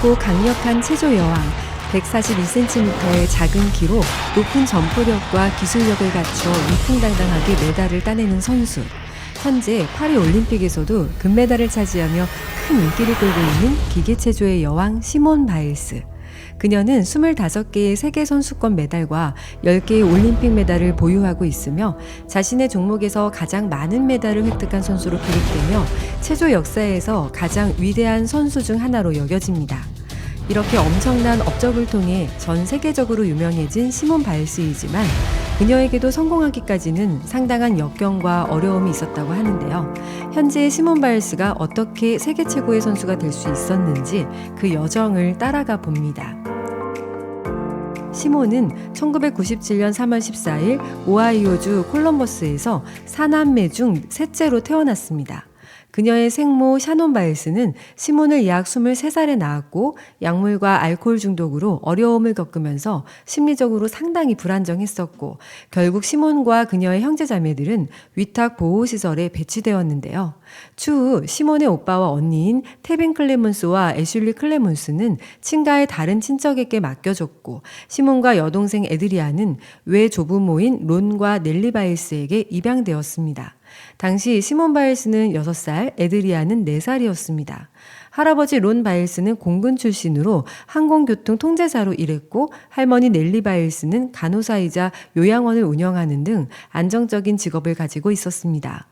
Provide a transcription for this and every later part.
크고 강력한 체조 여왕, 142cm의 작은 키로 높은 점프력과 기술력을 갖춰 위풍당당하게 메달을 따내는 선수. 현재 파리 올림픽에서도 금메달을 차지하며 큰 인기를 끌고 있는 기계체조의 여왕 시몬 바일스. 그녀는 25개의 세계선수권 메달과 10개의 올림픽 메달을 보유하고 있으며 자신의 종목에서 가장 많은 메달을 획득한 선수로 기록되며 체조 역사에서 가장 위대한 선수 중 하나로 여겨집니다. 이렇게 엄청난 업적을 통해 전 세계적으로 유명해진 시몬 바일스이지만 그녀에게도 성공하기까지는 상당한 역경과 어려움이 있었다고 하는데요. 현재 시몬 바일스가 어떻게 세계 최고의 선수가 될 수 있었는지 그 여정을 따라가 봅니다. 시몬은 1997년 3월 14일 오하이오주 콜럼버스에서 4남매 중 셋째로 태어났습니다. 그녀의 생모 샤논 바일스는 시몬을 약 23살에 낳았고 약물과 알코올 중독으로 어려움을 겪으면서 심리적으로 상당히 불안정했었고 결국 시몬과 그녀의 형제자매들은 위탁 보호시설에 배치되었는데요. 추후 시몬의 오빠와 언니인 테빈 클레문스와 애슐리 클레문스는 친가의 다른 친척에게 맡겨졌고 시몬과 여동생 에드리아는 외조부모인 론과 넬리 바일스에게 입양되었습니다. 당시 시몬 바일스는 6살, 에드리아는 4살이었습니다. 할아버지 론 바일스는 공군 출신으로 항공교통 통제사로 일했고 할머니 넬리 바일스는 간호사이자 요양원을 운영하는 등 안정적인 직업을 가지고 있었습니다.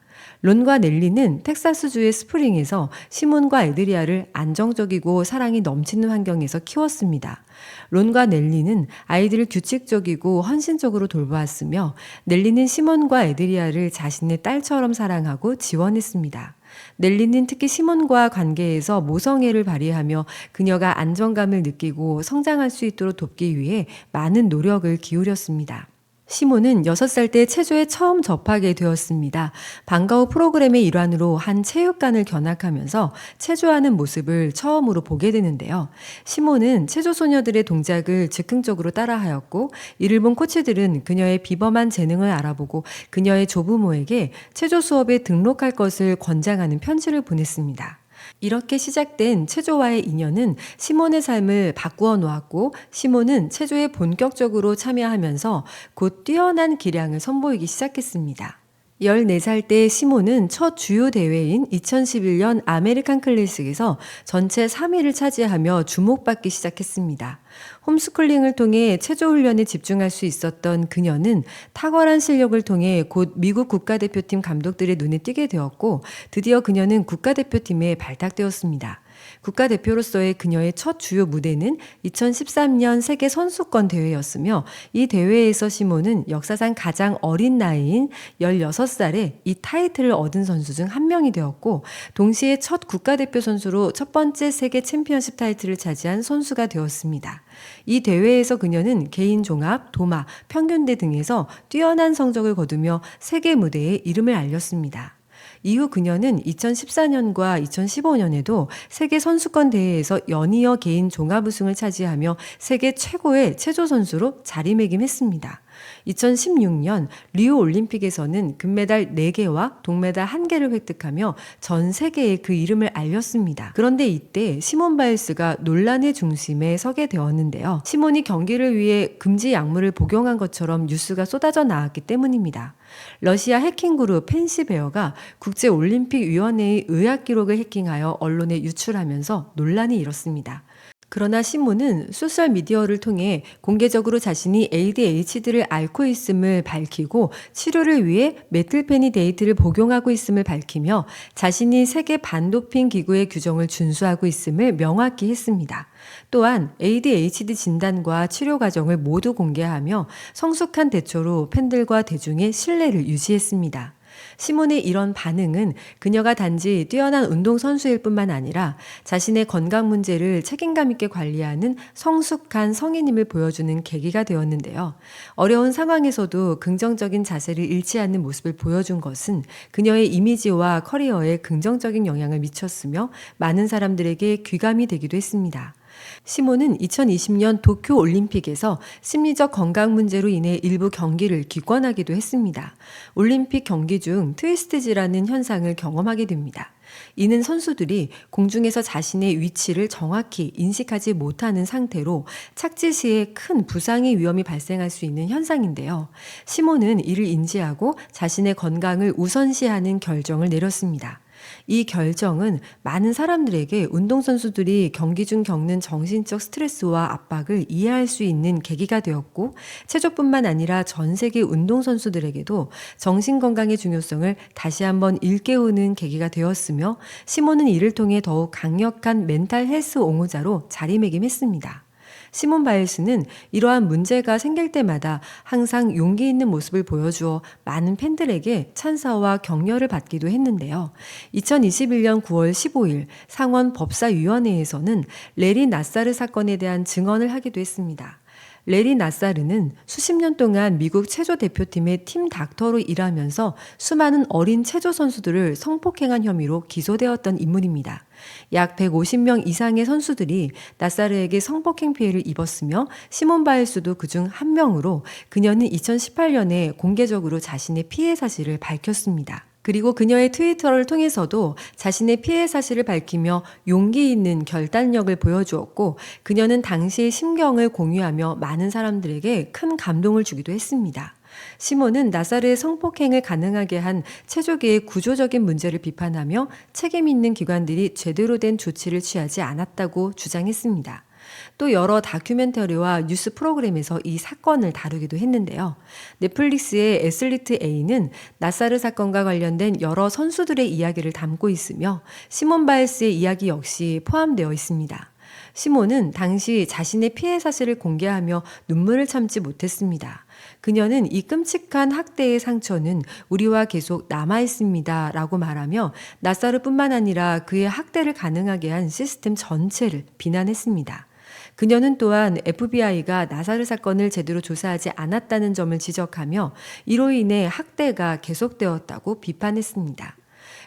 론과 넬리는 텍사스주의 스프링에서 시몬과 에드리아를 안정적이고 사랑이 넘치는 환경에서 키웠습니다. 론과 넬리는 아이들을 규칙적이고 헌신적으로 돌보았으며 넬리는 시몬과 에드리아를 자신의 딸처럼 사랑하고 지원했습니다. 넬리는 특히 시몬과 관계에서 모성애를 발휘하며 그녀가 안정감을 느끼고 성장할 수 있도록 돕기 위해 많은 노력을 기울였습니다. 시몬은 6살 때 체조에 처음 접하게 되었습니다. 방과 후 프로그램의 일환으로 한 체육관을 견학하면서 체조하는 모습을 처음으로 보게 되는데요. 시몬은 체조 소녀들의 동작을 즉흥적으로 따라하였고 이를 본 코치들은 그녀의 비범한 재능을 알아보고 그녀의 조부모에게 체조 수업에 등록할 것을 권장하는 편지를 보냈습니다. 이렇게 시작된 체조와의 인연은 시몬의 삶을 바꾸어 놓았고 시몬은 체조에 본격적으로 참여하면서 곧 뛰어난 기량을 선보이기 시작했습니다. 14살 때 시몬은 첫 주요 대회인 2011년 아메리칸 클래식에서 전체 3위를 차지하며 주목받기 시작했습니다. 홈스쿨링을 통해 체조 훈련에 집중할 수 있었던 그녀는 탁월한 실력을 통해 곧 미국 국가대표팀 감독들의 눈에 띄게 되었고 드디어 그녀는 국가대표팀에 발탁되었습니다. 국가대표로서의 그녀의 첫 주요 무대는 2013년 세계 선수권 대회였으며 이 대회에서 시몬은 역사상 가장 어린 나이인 16살에 이 타이틀을 얻은 선수 중 한 명이 되었고 동시에 첫 국가대표 선수로 첫 번째 세계 챔피언십 타이틀을 차지한 선수가 되었습니다. 이 대회에서 그녀는 개인 종합, 도마, 평균대 등에서 뛰어난 성적을 거두며 세계 무대에 이름을 알렸습니다. 이후 그녀는 2014년과 2015년에도 세계 선수권 대회에서 연이어 개인 종합 우승을 차지하며 세계 최고의 체조 선수로 자리매김했습니다. 2016년 리우 올림픽에서는 금메달 4개와 동메달 1개를 획득하며 전 세계에 그 이름을 알렸습니다. 그런데 이때 시몬 바일스가 논란의 중심에 서게 되었는데요. 시몬이 경기를 위해 금지 약물을 복용한 것처럼 뉴스가 쏟아져 나왔기 때문입니다. 러시아 해킹 그룹 펜시베어가 국제올림픽위원회의 의학 기록을 해킹하여 언론에 유출하면서 논란이 일었습니다. 그러나 시몬은 소셜미디어를 통해 공개적으로 자신이 ADHD를 앓고 있음을 밝히고 치료를 위해 메틸페니데이트를 복용하고 있음을 밝히며 자신이 세계 반도핑 기구의 규정을 준수하고 있음을 명확히 했습니다. 또한 ADHD 진단과 치료 과정을 모두 공개하며 성숙한 대처로 팬들과 대중의 신뢰를 유지했습니다. 시몬의 이런 반응은 그녀가 단지 뛰어난 운동선수일 뿐만 아니라 자신의 건강 문제를 책임감 있게 관리하는 성숙한 성인임을 보여주는 계기가 되었는데요. 어려운 상황에서도 긍정적인 자세를 잃지 않는 모습을 보여준 것은 그녀의 이미지와 커리어에 긍정적인 영향을 미쳤으며 많은 사람들에게 귀감이 되기도 했습니다. 시몬은 2020년 도쿄 올림픽에서 심리적 건강 문제로 인해 일부 경기를 기권하기도 했습니다. 올림픽 경기 중 트위스트지라는 현상을 경험하게 됩니다. 이는 선수들이 공중에서 자신의 위치를 정확히 인식하지 못하는 상태로 착지 시에 큰 부상의 위험이 발생할 수 있는 현상인데요. 시몬은 이를 인지하고 자신의 건강을 우선시하는 결정을 내렸습니다. 이 결정은 많은 사람들에게 운동선수들이 경기 중 겪는 정신적 스트레스와 압박을 이해할 수 있는 계기가 되었고, 체조뿐만 아니라 전 세계 운동선수들에게도 정신건강의 중요성을 다시 한번 일깨우는 계기가 되었으며, 시몬은 이를 통해 더욱 강력한 멘탈 헬스 옹호자로 자리매김했습니다. 시몬 바일스는 이러한 문제가 생길 때마다 항상 용기 있는 모습을 보여주어 많은 팬들에게 찬사와 격려를 받기도 했는데요. 2021년 9월 15일 상원 법사위원회에서는 레리 나사르 사건에 대한 증언을 하기도 했습니다. 레리 나사르는 수십 년 동안 미국 체조 대표팀의 팀 닥터로 일하면서 수많은 어린 체조 선수들을 성폭행한 혐의로 기소되었던 인물입니다. 약 150명 이상의 선수들이 나사르에게 성폭행 피해를 입었으며, 시몬 바일스도 그중 한 명으로 그녀는 2018년에 공개적으로 자신의 피해 사실을 밝혔습니다. 그리고 그녀의 트위터를 통해서도 자신의 피해 사실을 밝히며 용기 있는 결단력을 보여주었고, 그녀는 당시의 심경을 공유하며 많은 사람들에게 큰 감동을 주기도 했습니다. 시몬은 나사르의 성폭행을 가능하게 한 체조계의 구조적인 문제를 비판하며 책임 있는 기관들이 제대로 된 조치를 취하지 않았다고 주장했습니다. 또 여러 다큐멘터리와 뉴스 프로그램에서 이 사건을 다루기도 했는데요. 넷플릭스의 애슬리트 A는 나사르 사건과 관련된 여러 선수들의 이야기를 담고 있으며, 시몬 바일스의 이야기 역시 포함되어 있습니다. 시몬은 당시 자신의 피해 사실을 공개하며 눈물을 참지 못했습니다. 그녀는 이 끔찍한 학대의 상처는 우리와 계속 남아있습니다 라고 말하며, 나사르뿐만 아니라 그의 학대를 가능하게 한 시스템 전체를 비난했습니다. 그녀는 또한 FBI가 나사르 사건을 제대로 조사하지 않았다는 점을 지적하며, 이로 인해 학대가 계속되었다고 비판했습니다.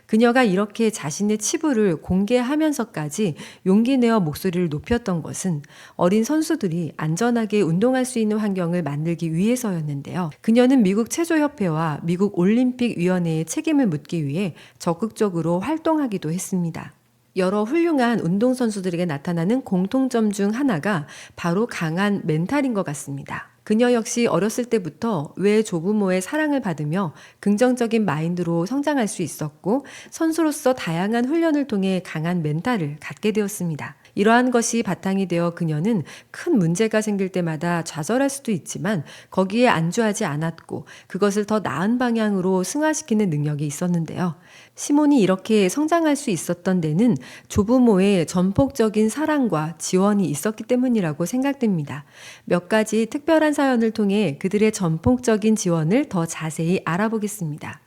그녀가 이렇게 자신의 치부를 공개하면서까지 용기 내어 목소리를 높였던 것은 어린 선수들이 안전하게 운동할 수 있는 환경을 만들기 위해서였는데요. 그녀는 미국 체조협회와 미국 올림픽위원회에 책임을 묻기 위해 적극적으로 활동하기도 했습니다. 여러 훌륭한 운동선수들에게 나타나는 공통점 중 하나가 바로 강한 멘탈인 것 같습니다. 그녀 역시 어렸을 때부터 외조부모의 사랑을 받으며 긍정적인 마인드로 성장할 수 있었고, 선수로서 다양한 훈련을 통해 강한 멘탈을 갖게 되었습니다. 이러한 것이 바탕이 되어 그녀는 큰 문제가 생길 때마다 좌절할 수도 있지만 거기에 안주하지 않았고, 그것을 더 나은 방향으로 승화시키는 능력이 있었는데요. 시몬이 이렇게 성장할 수 있었던 데는 조부모의 전폭적인 사랑과 지원이 있었기 때문이라고 생각됩니다. 몇 가지 특별한 사연을 통해 그들의 전폭적인 지원을 더 자세히 알아보겠습니다.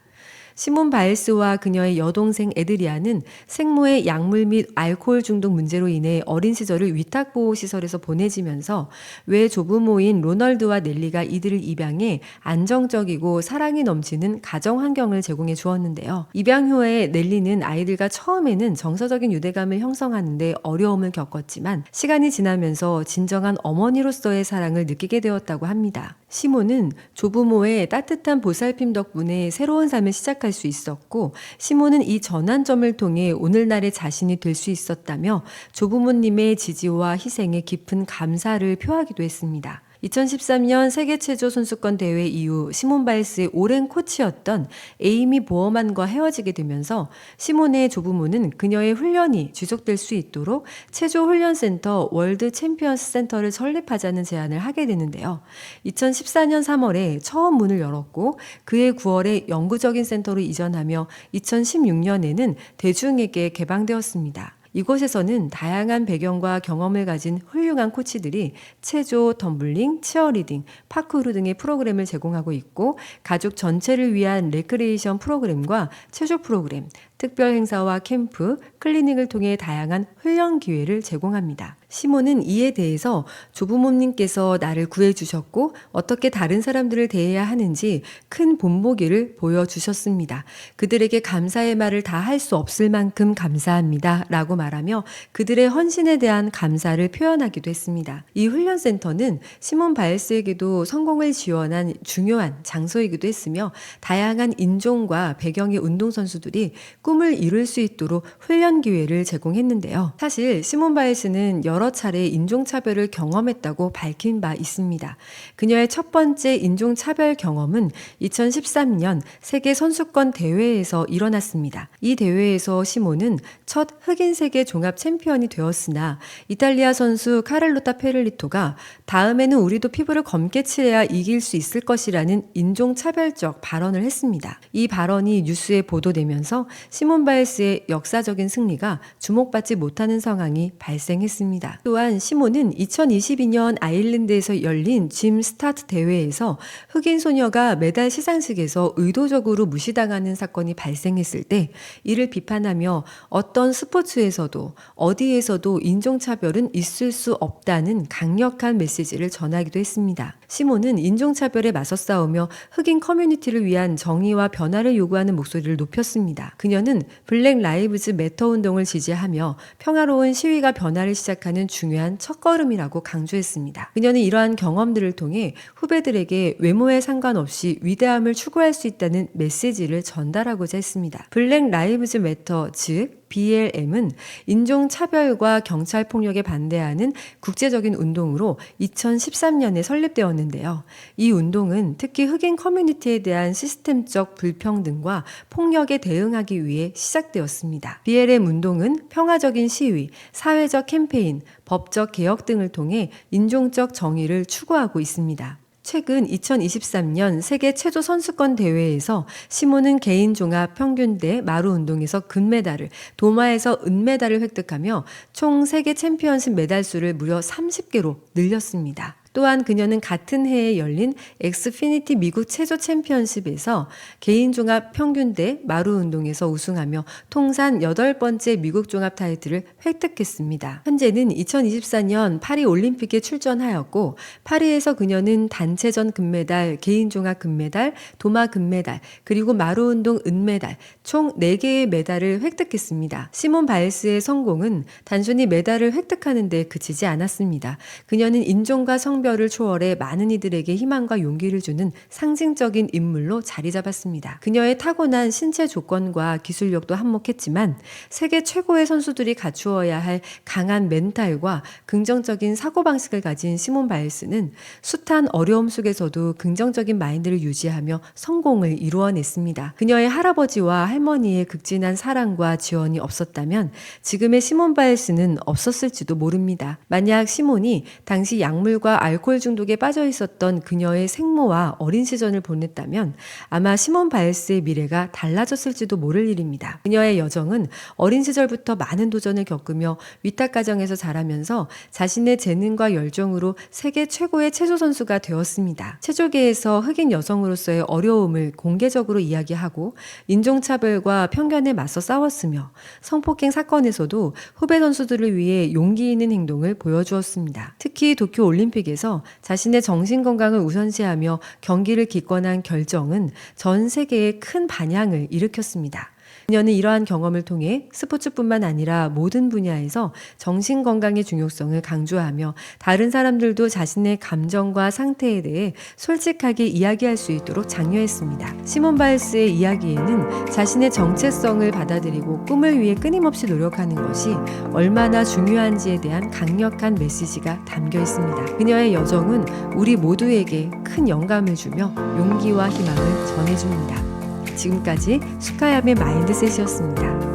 시몬 바일스와 그녀의 여동생 에드리아는 생모의 약물 및 알코올 중독 문제로 인해 어린 시절을 위탁보호시설에서 보내지면서 외조부모인 로널드와 넬리가 이들을 입양해 안정적이고 사랑이 넘치는 가정 환경을 제공해 주었는데요. 입양 후에 넬리는 아이들과 처음에는 정서적인 유대감을 형성하는데 어려움을 겪었지만, 시간이 지나면서 진정한 어머니로서의 사랑을 느끼게 되었다고 합니다. 시몬은 조부모의 따뜻한 보살핌 덕분에 새로운 삶을 시작할 수 있었고, 시몬은 이 전환점을 통해 오늘날의 자신이 될 수 있었다며 조부모님의 지지와 희생에 깊은 감사를 표하기도 했습니다. 2013년 세계체조선수권 대회 이후 시몬 바일스의 오랜 코치였던 에이미 보어만과 헤어지게 되면서 시몬의 조부모는 그녀의 훈련이 지속될 수 있도록 체조훈련센터 월드 챔피언스 센터를 설립하자는 제안을 하게 되는데요. 2014년 3월에 처음 문을 열었고, 그해 9월에 영구적인 센터로 이전하며 2016년에는 대중에게 개방되었습니다. 이곳에서는 다양한 배경과 경험을 가진 훌륭한 코치들이 체조, 덤블링, 치어리딩, 파크루 등의 프로그램을 제공하고 있고, 가족 전체를 위한 레크레이션 프로그램과 체조 프로그램, 특별 행사와 캠프, 클리닉을 통해 다양한 훈련 기회를 제공합니다. 시몬은 이에 대해서 조부모님께서 나를 구해주셨고 어떻게 다른 사람들을 대해야 하는지 큰 본보기를 보여주셨습니다. 그들에게 감사의 말을 다 할 수 없을 만큼 감사합니다 라고 말하며 그들의 헌신에 대한 감사를 표현하기도 했습니다. 이 훈련센터는 시몬 바일스에게도 성공을 지원한 중요한 장소이기도 했으며, 다양한 인종과 배경의 운동선수들이 꿈을 이룰 수 있도록 훈련 기회를 제공했는데요. 사실 시몬 바일스는 여러 차례 인종차별을 경험했다고 밝힌 바 있습니다. 그녀의 첫 번째 인종차별 경험은 2013년 세계 선수권 대회에서 일어났습니다. 이 대회에서 시몬은 첫 흑인 세계 종합 챔피언이 되었으나 이탈리아 선수 카를로타 페를리토가 다음에는 우리도 피부를 검게 칠해야 이길 수 있을 것이라는 인종차별적 발언을 했습니다. 이 발언이 뉴스에 보도되면서 시몬 바일스의 역사적인 승리가 주목받지 못하는 상황이 발생했습니다. 또한 시몬은 2022년 아일랜드에서 열린 짐 스타트 대회에서 흑인 소녀가 메달 시상식에서 의도적으로 무시당하는 사건이 발생했을 때 이를 비판하며 어떤 스포츠에서도 어디에서도 인종차별은 있을 수 없다는 강력한 메시지를 전하기도 했습니다. 시몬은 인종차별에 맞서 싸우며 흑인 커뮤니티를 위한 정의와 변화를 요구하는 목소리를 높였습니다. 그녀는 블랙 라이브즈 매터 운동을 지지하며 평화로운 시위가 변화를 시작하는 중요한 첫걸음이라고 강조했습니다. 그녀는 이러한 경험들을 통해 후배들에게 외모에 상관없이 위대함을 추구할 수 있다는 메시지를 전달하고자 했습니다. 블랙 라이브즈 매터, 즉 BLM은 인종차별과 경찰폭력에 반대하는 국제적인 운동으로 2013년에 설립되었는데요. 이 운동은 특히 흑인 커뮤니티에 대한 시스템적 불평등과 폭력에 대응하기 위해 시작되었습니다. BLM 운동은 평화적인 시위, 사회적 캠페인, 법적 개혁 등을 통해 인종적 정의를 추구하고 있습니다. 최근 2023년 세계 체조 선수권 대회에서 시몬은 개인 종합 평균대 마루 운동에서 금메달을, 도마에서 은메달을 획득하며 총 세계 챔피언십 메달 수를 무려 30개로 늘렸습니다. 또한 그녀는 같은 해에 열린 엑스피니티 미국 체조 챔피언십에서 개인 종합 평균대 마루 운동에서 우승하며 통산 8번째 미국 종합 타이틀을 획득했습니다. 현재는 2024년 파리 올림픽에 출전하였고 파리에서 그녀는 단체전 금메달, 개인 종합 금메달, 도마 금메달, 그리고 마루 운동 은메달 총 4개의 메달을 획득했습니다. 시몬 바일스의 성공은 단순히 메달을 획득하는 데 그치지 않았습니다. 그녀는 인종과 성별을 초월해 많은 이들에게 희망과 용기를 주는 상징적인 인물로 자리 잡았습니다. 그녀의 타고난 신체 조건과 기술력도 한몫했지만 세계 최고의 선수들이 갖추어야 할 강한 멘탈과 긍정적인 사고방식을 가진 시몬 바일스는 숱한 어려움 속에서도 긍정적인 마인드를 유지하며 성공을 이루어냈습니다. 그녀의 할아버지와 할머니의 극진한 사랑과 지원이 없었다면 지금의 시몬 바일스는 없었을지도 모릅니다. 만약 시몬이 당시 약물과 알코올 중독에 빠져 있었던 그녀의 생모와 어린 시절을 보냈다면 아마 시몬 바일스의 미래가 달라졌을지도 모를 일입니다. 그녀의 여정은 어린 시절부터 많은 도전을 겪으며 위탁 가정에서 자라면서 자신의 재능과 열정으로 세계 최고의 체조 선수가 되었습니다. 체조계에서 흑인 여성으로서의 어려움을 공개적으로 이야기하고 인종차별과 편견에 맞서 싸웠으며 성폭행 사건에서도 후배 선수들을 위해 용기 있는 행동을 보여주었습니다. 특히 도쿄 올림픽에서 자신의 정신건강을 우선시하며 경기를 기권한 결정은 전 세계에 큰 반향을 일으켰습니다. 그녀는 이러한 경험을 통해 스포츠뿐만 아니라 모든 분야에서 정신건강의 중요성을 강조하며 다른 사람들도 자신의 감정과 상태에 대해 솔직하게 이야기할 수 있도록 장려했습니다. 시몬 바일스의 이야기에는 자신의 정체성을 받아들이고 꿈을 위해 끊임없이 노력하는 것이 얼마나 중요한지에 대한 강력한 메시지가 담겨 있습니다. 그녀의 여정은 우리 모두에게 큰 영감을 주며 용기와 희망을 전해줍니다. 지금까지 슈카야의 마인드셋이었습니다.